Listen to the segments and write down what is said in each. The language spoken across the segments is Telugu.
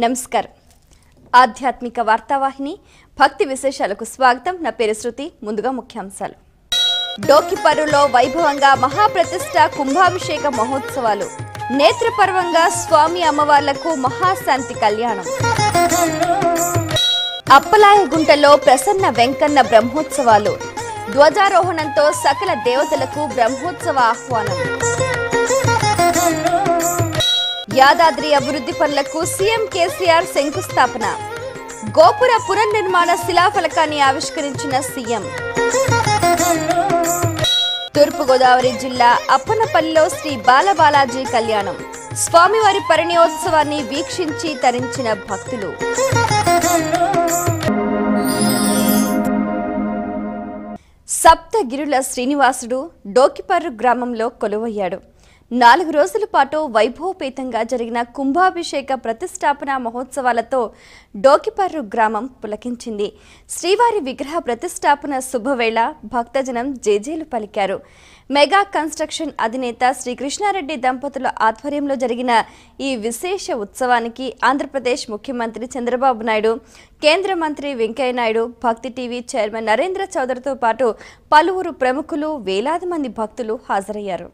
నమస్కారం. ఆధ్యాత్మిక వార్తావాహిని భక్తి విశేషాలకు స్వాగతం. నా పేరు శృతి. ముందుగా ముఖ్యాంశాలు. డోకిపర్రులో వైభవంగా మహాప్రతిష్ఠ కుంభాభిషేక మహోత్సవాలు. నేత్రపర్వంగా స్వామి అమ్మవార్లకు మహాశాంతి కళ్యాణం. అప్పలాయగుంటలో ప్రసన్న వెంకన్న బ్రహ్మోత్సవాలు. ధ్వజారోహణంతో సకల దేవతలకు బ్రహ్మోత్సవ ఆహ్వానం. యాదాద్రి అభివృద్ధి పనులకు సీఎం కేసీఆర్ శంకుస్థాపన. గోపుర పునర్నిర్మాణ శిలాఫలకాన్ని ఆవిష్కరించిన సీఎం. తూర్పుగోదావరి జిల్లా అప్పనపల్లిలో శ్రీ బాలబాలాజీ కళ్యాణం. స్వామివారి పరిణయోత్సవాన్ని వీక్షించి తరించిన భక్తులు. సప్తగిరుల శ్రీనివాసుడు డోకిపర్రు గ్రామంలో కొలువయ్యాడు. 4 రోజుల పాటు వైభవపేతంగా జరిగిన కుంభాభిషేక ప్రతిష్టాపన మహోత్సవాలతో డోకిపర్రు గ్రామం పులకించింది. శ్రీవారి విగ్రహ ప్రతిష్టాపన శుభవేళ భక్తజనం జేజేలు పలికారు. మెగా కన్స్ట్రక్షన్ అధినేత శ్రీ కృష్ణారెడ్డి దంపతుల ఆధ్వర్యంలో జరిగిన ఈ విశేష ఉత్సవానికి ఆంధ్రప్రదేశ్ ముఖ్యమంత్రి చంద్రబాబు నాయుడు, కేంద్ర మంత్రి వెంకయ్య నాయుడు, భక్తి టీవీ చైర్మన్ నరేంద్ర చౌదరితో పాటు పలువురు ప్రముఖులు, వేలాది మంది భక్తులు హాజరయ్యారు.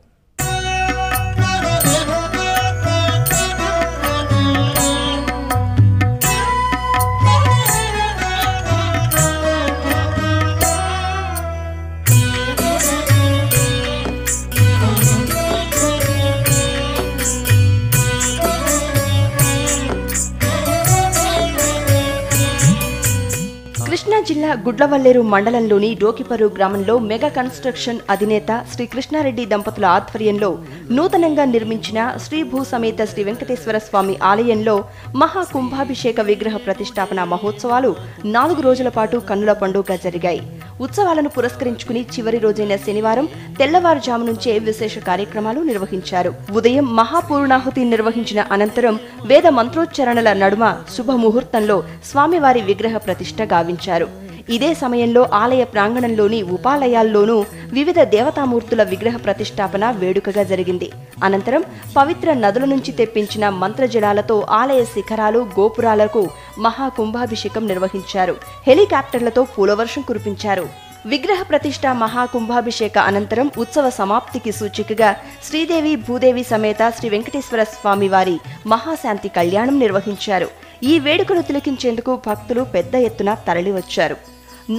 కృష్ణా జిల్లా గుడ్లవల్లేరు మండలంలోని డోకిపర్రు గ్రామంలో మెగా కన్స్ట్రక్షన్ అధినేత శ్రీ కృష్ణారెడ్డి దంపతుల ఆధ్వర్యంలో నూతనంగా నిర్మించిన శ్రీ భూ సమేత శ్రీ వెంకటేశ్వర స్వామి ఆలయంలో మహాకుంభాభిషేక విగ్రహ ప్రతిష్టాపన మహోత్సవాలు 4 రోజుల పాటు కన్నుల పండుగగా జరిగాయి. ఉత్సవాలను పురస్కరించుకుని చివరి రోజైన శనివారం తెల్లవారుజాము నుంచే విశేష కార్యక్రమాలు నిర్వహించారు. ఉదయం మహాపూర్ణాహుతి నిర్వహించిన అనంతరం వేద మంత్రోచ్చరణల నడుమ శుభముహూర్తంలో స్వామివారి విగ్రహ ప్రతిష్ఠ గావించారు. ఇదే సమయంలో ఆలయ ప్రాంగణంలోని ఉపాలయాల్లోనూ వివిధ దేవతామూర్తుల విగ్రహ ప్రతిష్టాపన వేడుకగా జరిగింది. అనంతరం పవిత్ర నదుల నుంచి తెప్పించిన మంత్రజలాలతో ఆలయ శిఖరాలు, గోపురాలకు మహాకుంభాభిషేకం నిర్వహించారు. హెలికాప్టర్లతో పూలవర్షం కురిపించారు. విగ్రహ ప్రతిష్ఠ మహాకుంభాభిషేక అనంతరం ఉత్సవ సమాప్తికి సూచికగా శ్రీదేవి భూదేవి సమేత శ్రీ వెంకటేశ్వర స్వామి వారి మహాశాంతి కళ్యాణం నిర్వహించారు. ఈ వేడుకను తిలకించేందుకు భక్తులు పెద్ద ఎత్తున తరలివచ్చారు.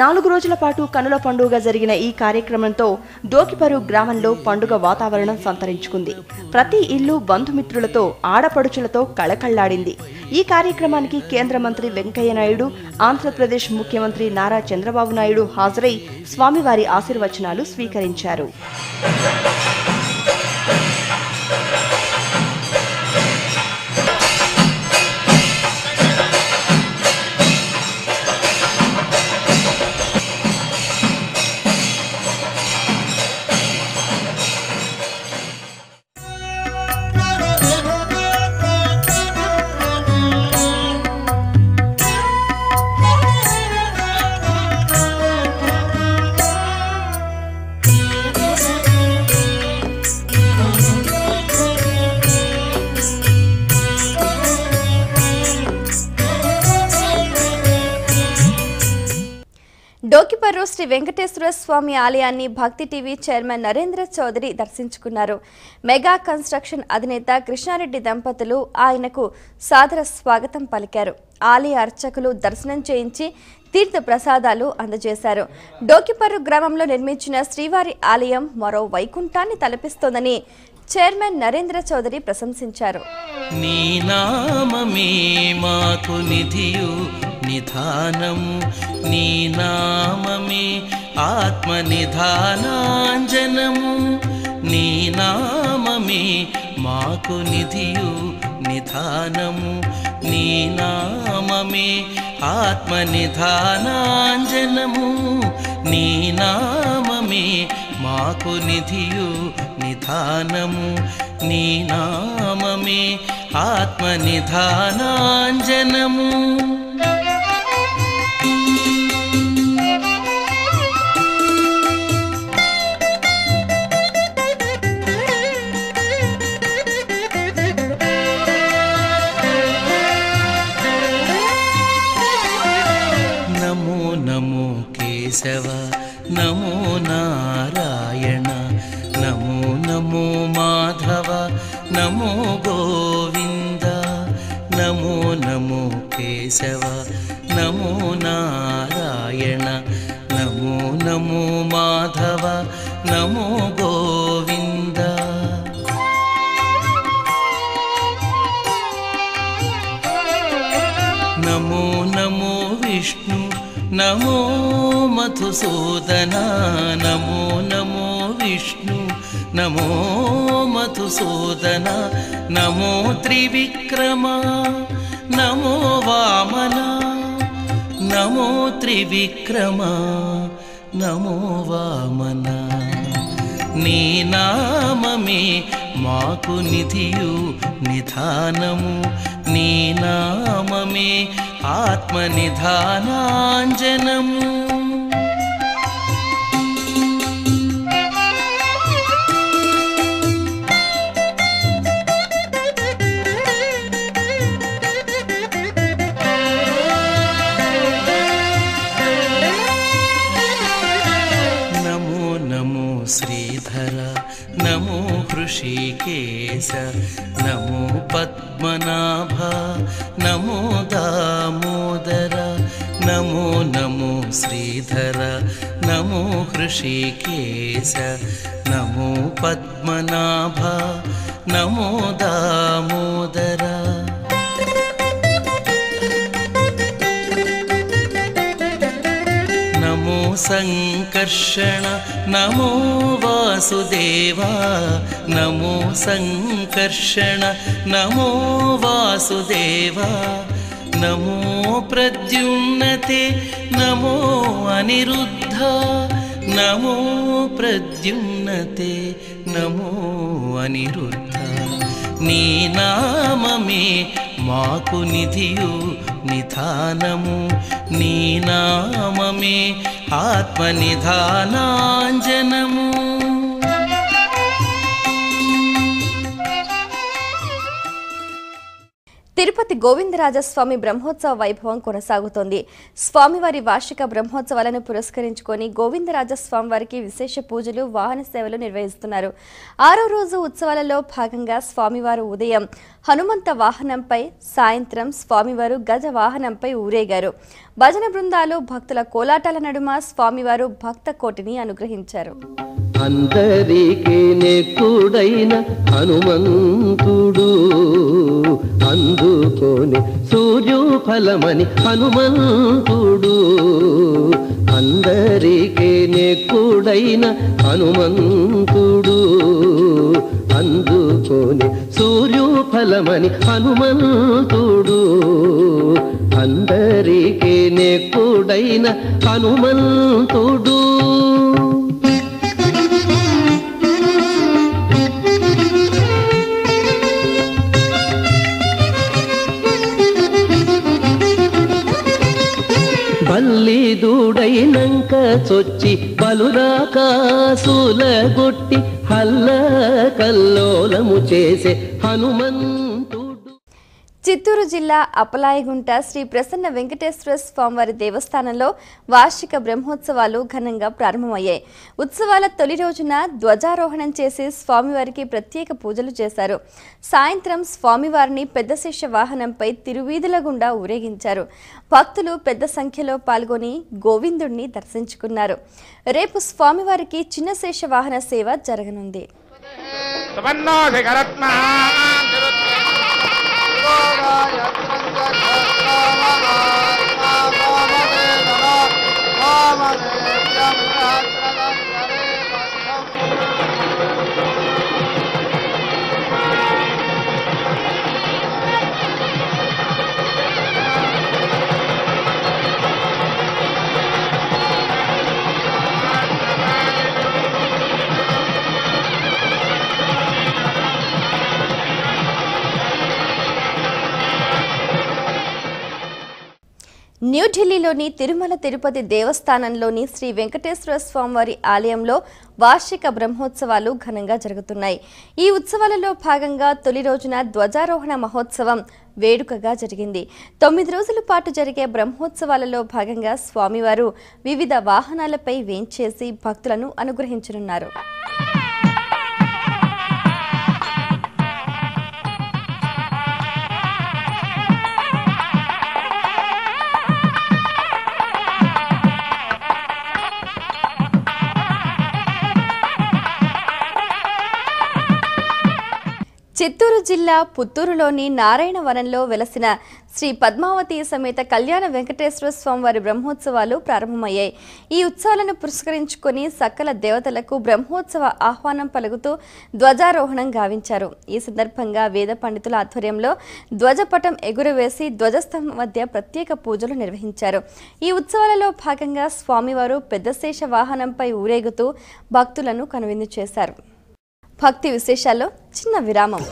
4 రోజుల పాటు కనుల పండుగ జరిగిన ఈ కార్యక్రమంతో డోకిపర్రు గ్రామంలో పండుగ వాతావరణం సంతరించుకుంది. ప్రతి ఇల్లు బంధుమిత్రులతో, ఆడపడుచులతో కళకళ్లాడింది. ఈ కార్యక్రమానికి కేంద్ర మంత్రి వెంకయ్య నాయుడు, ఆంధ్రప్రదేశ్ ముఖ్యమంత్రి నారా చంద్రబాబు నాయుడు హాజరై స్వామివారి ఆశీర్వచనాలు స్వీకరించారు. డోకిపర్రు శ్రీ వెంకటేశ్వర స్వామి ఆలయాన్ని భక్తి టీవీ చైర్మన్ నరేంద్ర చౌదరి దర్శించుకున్నారు. మెగా కన్స్ట్రక్షన్ అధినేత కృష్ణారెడ్డి దంపతులు ఆయనకు సాదర స్వాగతం పలికారు. ఆలయ అర్చకులు దర్శనం చేయించి తీర్థ ప్రసాదాలు అందజేశారు. డోకిపర్రు గ్రామంలో నిర్మించిన శ్రీవారి ఆలయం మరో వైకుంఠాన్ని తలపిస్తోందని చైర్మన్ నరేంద్ర చౌదరి ప్రశంసించారు. నీ నామమే మాకు నిధియు నిధానము, నీ నామమే ఆత్మ నిధానాంజనము, నీ నామమే మాకు నిధియు నిధానము, నీ నామమే ఆత్మ నిధానాంజనము, నీ నామమే మాకు నిధియు నిధానము, నీ నామమే ఆత్మ నిధానాంజనము. నమో గోవింద నమో నమో కేశవ నమో నారాయణ నమో నమో మాధవ నమో గోవింద నమో నమో విష్ణు నమో మధుసూదన నమో నమో విష్ణు నమో మధుసూదన నమో త్రివిక్రమ నమో వామన నమో త్రివిక్రమ నమో వామన నీ నామమే మాకు నిధియు నిధానము నీ నామమే ఆత్మనిధానాంజనము నమో నమో శ్రీధర నమో హృషికేశ నమో పద్మనాభ నమో దామోదర నమో నమో శ్రీధర నమో హృషికేశ నమో పద్మనాభ నమో దామోదర నమో సంకర్షణ నమో వాసుదేవ నమో సంకర్షణ నమో వాసుదేవ నమో ప్రద్యుమ్నతే నమో అనిరుద్ధ నమో ప్రద్యుమ్నతే నమో అనిరుద్ధ నీ నామమే మాకు నిధియు నిధానము నీ నామమే ఆత్మనిధానాంజనము తిరుపతి గోవిందరాజస్వామి బ్రహ్మోత్సవ వైభవం కొనసాగుతోంది. స్వామివారి వార్షిక బ్రహ్మోత్సవాలను పురస్కరించుకొని గోవిందరాజస్వామి వారికి విశేష పూజలు, వాహన సేవలు నిర్వహిస్తున్నారు. 6వ రోజు ఉత్సవాలలో భాగంగా స్వామివారు ఉదయం హనుమంత వాహనంపై, సాయంత్రం స్వామివారు గజ వాహనంపై ఊరేగారు. భజన బృందాలు, భక్తుల కోలాటాల నడుమ స్వామివారు భక్త కోటిని అనుగ్రహించారు. అందరికీ నెక్కుడైన హనుమంతుడు అందుకోని సూర్యోఫలమని హనుమంతుడు అందరికీ నెక్కుడైన హనుమంతుడు అందుకోని సూర్యోఫలమని హనుమంతుడు అందరికీ నెక్కుడైన హనుమంతుడు బల్లిదూడైనంక చొచ్చి బలురాకాసుల గొట్టి హల్ల కల్లోలము చేసే హనుమంతుడు. చిత్తూరు జిల్లా అప్పలాయగుంట శ్రీ ప్రసన్న వెంకటేశ్వర స్వామివారి దేవస్థానంలో వార్షిక బ్రహ్మోత్సవాలు ఘనంగా ప్రారంభమయ్యాయి. ఉత్సవాల తొలి రోజున ధ్వజారోహణం చేసి స్వామివారికి ప్రత్యేక పూజలు చేశారు. సాయంత్రం స్వామివారిని పెద్ద శేష వాహనంపై తిరువీధుల గుండా ఊరేగించారు. భక్తులు పెద్ద సంఖ్యలో పాల్గొని గోవిందుణ్ణి దర్శించుకున్నారు. రేపు స్వామివారికి చిన్న శేష వాహన సేవ జరగనుంది. న్యూఢిల్లీలోని తిరుమల తిరుపతి దేవస్థానంలోని శ్రీ వెంకటేశ్వర స్వామివారి ఆలయంలో వార్షిక బ్రహ్మోత్సవాలు ఘనంగా జరుగుతున్నాయి. ఈ ఉత్సవాలలో భాగంగా తొలి రోజున ధ్వజారోహణ మహోత్సవం వేడుకగా జరిగింది. 9 రోజుల పాటు జరిగే బ్రహ్మోత్సవాలలో భాగంగా స్వామివారు వివిధ వాహనాలపై వేంచేసి భక్తులను అనుగ్రహించనున్నారు. చిత్తూరు జిల్లా పుత్తూరులోని నారాయణవనంలో వెలసిన శ్రీ పద్మావతి సమేత కళ్యాణ వెంకటేశ్వర స్వామివారి బ్రహ్మోత్సవాలు ప్రారంభమయ్యాయి. ఈ ఉత్సవాలను పురస్కరించుకొని సకల దేవతలకు బ్రహ్మోత్సవ ఆహ్వానం పలుకుతూ ధ్వజారోహణం గావించారు. ఈ సందర్భంగా వేద పండితుల ఆధ్వర్యంలో ధ్వజపటం ఎగురవేసి ధ్వజస్తంభం మధ్య ప్రత్యేక పూజలు నిర్వహించారు. ఈ ఉత్సవాలలో భాగంగా స్వామివారు పెద్ద శేష వాహనంపై ఊరేగుతూ భక్తులను కనువిందు చేశారు. భక్తి విశేషాల్లో చిన్న విరామం.